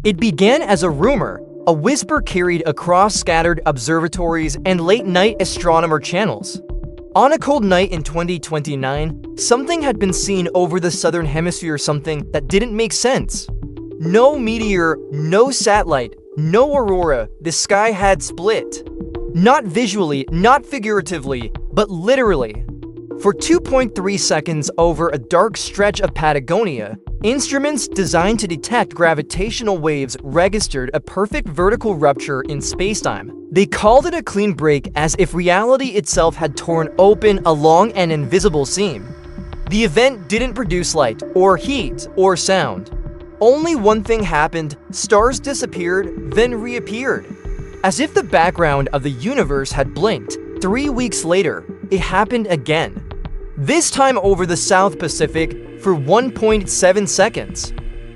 It began as a rumor, a whisper carried across scattered observatories and late-night astronomer channels. On a cold night in 2029, something had been seen over the southern hemisphere, something that didn't make sense. No meteor, no satellite, no aurora, the sky had split. Not visually, not figuratively, but literally. For 2.3 seconds over a dark stretch of Patagonia, instruments designed to detect gravitational waves registered a perfect vertical rupture in spacetime. They called it a clean break, as if reality itself had torn open along an invisible seam. The event didn't produce light, or heat, or sound. Only one thing happened: stars disappeared, then reappeared. As if the background of the universe had blinked. 3 weeks later, it happened again. This time over the South Pacific for 1.7 seconds.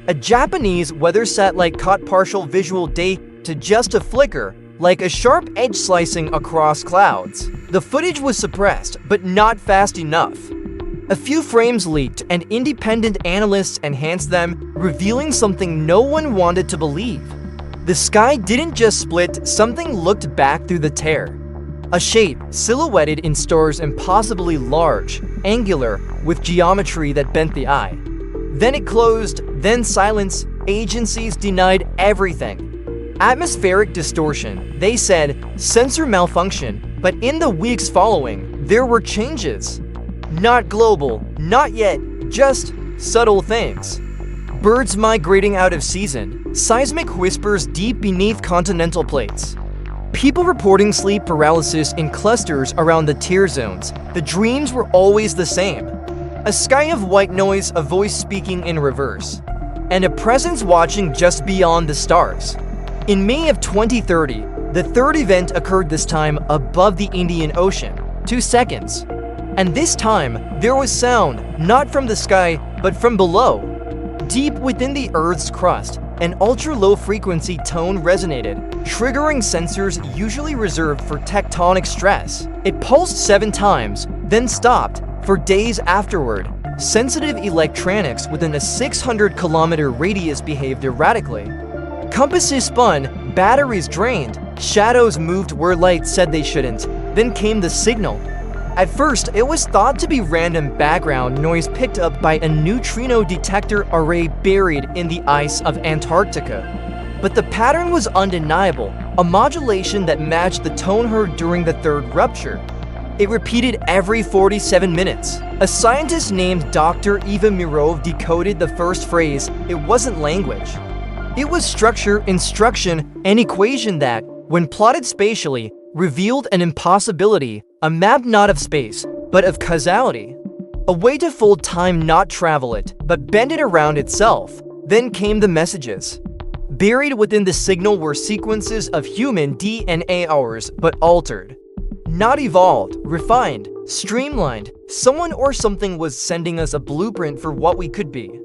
A Japanese weather satellite caught partial visual data to just a flicker, like a sharp edge slicing across clouds. The footage was suppressed, but not fast enough. A few frames leaked, and independent analysts enhanced them, revealing something no one wanted to believe. The sky didn't just split, something looked back through the tear. A shape silhouetted in stars, impossibly large, angular, with geometry that bent the eye. Then it closed, then silence. Agencies denied everything. Atmospheric distortion, they said, sensor malfunction, but in the weeks following, there were changes. Not global, not yet, just subtle things. Birds migrating out of season, seismic whispers deep beneath continental plates. People reporting sleep paralysis in clusters around the tear zones. The dreams were always the same. A sky of white noise, a voice speaking in reverse, and a presence watching just beyond the stars. In May of 2030, the third event occurred, this time above the Indian Ocean, 2 seconds. And this time, there was sound, not from the sky, but from below. Deep within the Earth's crust, an ultra-low frequency tone resonated, triggering sensors usually reserved for tectonic stress. It pulsed 7 times, then stopped. For days afterward, sensitive electronics within a 600-kilometer radius behaved erratically. Compasses spun, batteries drained, shadows moved where light said they shouldn't. Then came the signal. At first, it was thought to be random background noise picked up by a neutrino detector array buried in the ice of Antarctica. But the pattern was undeniable, a modulation that matched the tone heard during the third rupture. It repeated every 47 minutes. A scientist named Dr. Eva Mirov decoded the first phrase. It wasn't language. It was structure, instruction, an equation that, when plotted spatially, revealed an impossibility, a map not of space, but of causality. A way to fold time, not travel it, but bend it around itself. Then came the messages. Buried within the signal were sequences of human DNA, ours, but altered. Not evolved, refined, streamlined. Someone or something was sending us a blueprint for what we could be.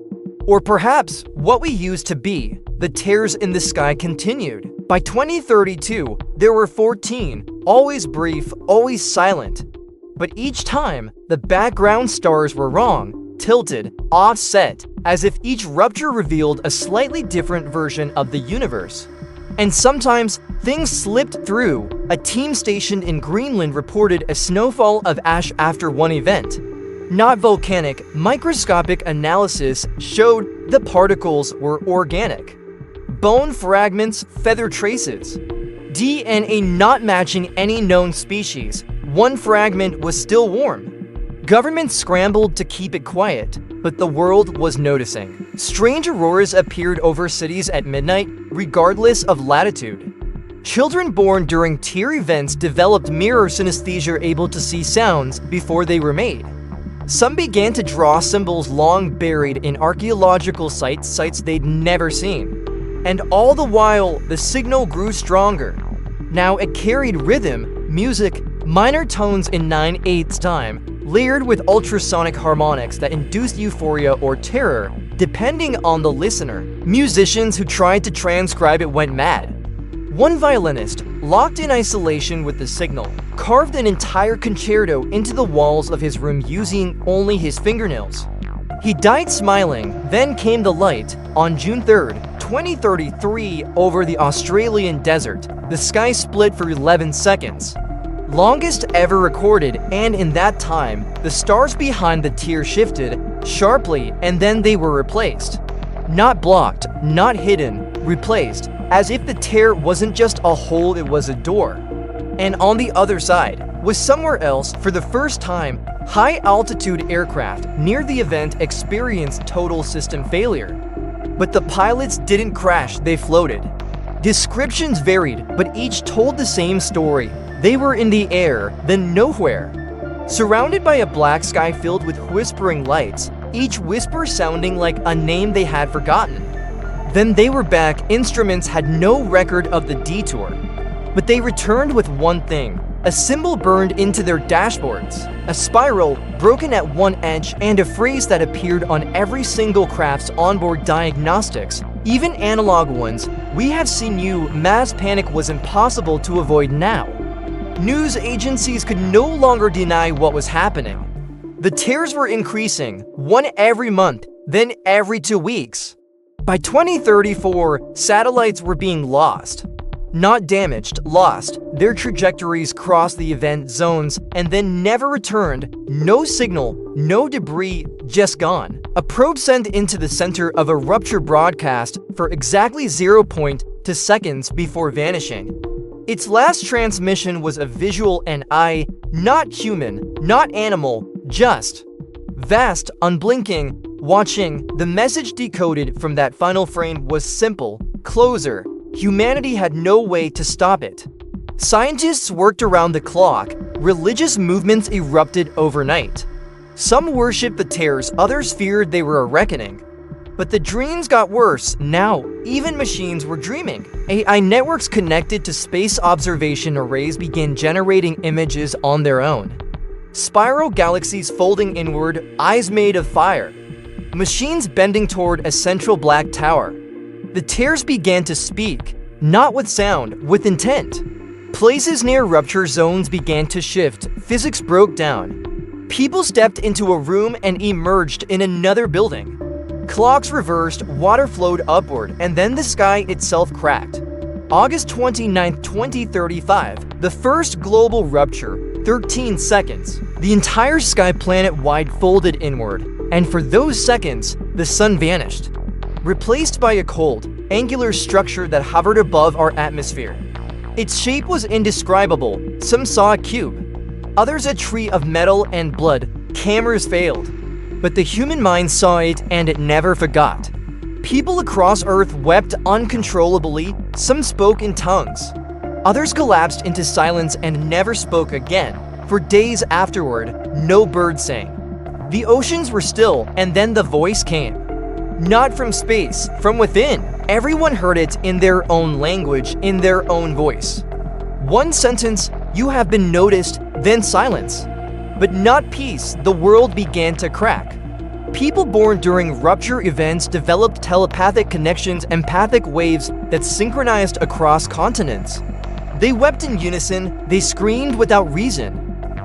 Or perhaps what we used to be. The tears in the sky continued. By 2032, there were 14, always brief, always silent. But each time, the background stars were wrong, tilted, offset, as if each rupture revealed a slightly different version of the universe. And sometimes, things slipped through. A team stationed in Greenland reported a snowfall of ash after one event. Not volcanic, microscopic analysis showed the particles were organic. Bone fragments, feather traces. DNA not matching any known species. One fragment was still warm. Governments scrambled to keep it quiet, but the world was noticing. Strange auroras appeared over cities at midnight, regardless of latitude. Children born during tear events developed mirror synesthesia, able to see sounds before they were made. Some began to draw symbols long buried in archaeological sites they'd never seen. And all the while, the signal grew stronger. Now it carried rhythm, music, minor tones in 9/8 time, layered with ultrasonic harmonics that induced euphoria or terror, depending on the listener. Musicians who tried to transcribe it went mad. One violinist, locked in isolation with the signal, carved an entire concerto into the walls of his room using only his fingernails. He died smiling, then came the light. On June 3rd, 2033, over the Australian desert, the sky split for 11 seconds. Longest ever recorded, and in that time, the stars behind the tear shifted sharply and then they were replaced. Not blocked, not hidden, replaced, as if the tear wasn't just a hole, it was a door. And on the other side was somewhere else. For the first time, high-altitude aircraft near the event experienced total system failure. But the pilots didn't crash, they floated. Descriptions varied, but each told the same story. They were in the air, then nowhere. Surrounded by a black sky filled with whispering lights, each whisper sounding like a name they had forgotten. Then they were back. Instruments had no record of the detour. But they returned with one thing. A symbol burned into their dashboards, a spiral broken at one edge, and a phrase that appeared on every single craft's onboard diagnostics, even analog ones. "We have seen you." Mass panic was impossible to avoid now. News agencies could no longer deny what was happening. The tears were increasing, one every month, then every 2 weeks. By 2034, satellites were being lost. Not damaged, lost. Their trajectories crossed the event zones and then never returned. No signal, no debris, just gone. A probe sent into the center of a rupture broadcast for exactly 0.2 seconds before vanishing. Its last transmission was a visual, and not human, not animal, just vast, unblinking, watching. The message decoded from that final frame was simple: closer. Humanity had no way to stop it. Scientists worked around the clock. Religious movements erupted overnight. Some worshipped the tears, others feared they were a reckoning. But the dreams got worse. Now, even machines were dreaming. AI networks connected to space observation arrays began generating images on their own. Spiral galaxies folding inward, eyes made of fire. Machines bending toward a central black tower. The tears began to speak, not with sound, with intent. Places near rupture zones began to shift. Physics broke down. People stepped into a room and emerged in another building. Clocks reversed, water flowed upward, and then the sky itself cracked. August 29, 2035, the first global rupture, 13 seconds. The entire sky planet-wide folded inward, and for those seconds, the sun vanished, replaced by a cold, angular structure that hovered above our atmosphere. Its shape was indescribable. Some saw a cube, others a tree of metal and blood. Cameras failed, but the human mind saw it, and it never forgot. People across Earth wept uncontrollably. Some spoke in tongues. Others collapsed into silence and never spoke again. For days afterward, no bird sang. The oceans were still, and then the voice came. Not from space, from within. Everyone heard it in their own language, in their own voice. One sentence: "You have been noticed," then silence. But not peace. The world began to crack. People born during rupture events developed telepathic connections, empathic waves that synchronized across continents. They wept in unison, they screamed without reason,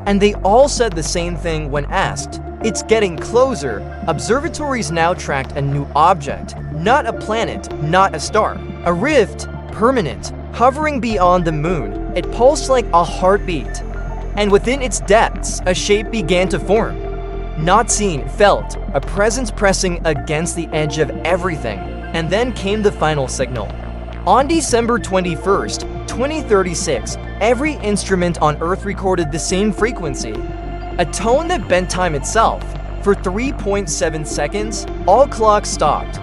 and they all said the same thing when asked: "It's getting closer." Observatories now tracked a new object, not a planet, not a star. A rift, permanent, hovering beyond the moon. It pulsed like a heartbeat, and within its depths, a shape began to form. Not seen, felt, a presence pressing against the edge of everything. And then came the final signal. On December 21st, 2036, every instrument on Earth recorded the same frequency, a tone that bent time itself. For 3.7 seconds, all clocks stopped,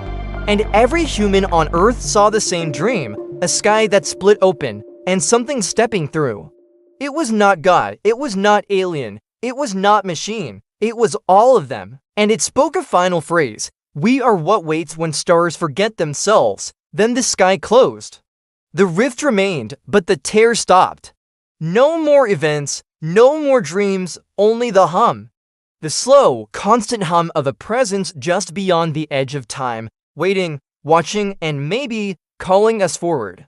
and every human on Earth saw the same dream, a sky that split open, and something stepping through. It was not God, it was not alien, it was not machine, it was all of them. And it spoke a final phrase: "We are what waits when stars forget themselves." Then the sky closed. The rift remained, but the tear stopped. No more events, no more dreams, only the hum. The slow, constant hum of a presence just beyond the edge of time, waiting, watching, and maybe calling us forward.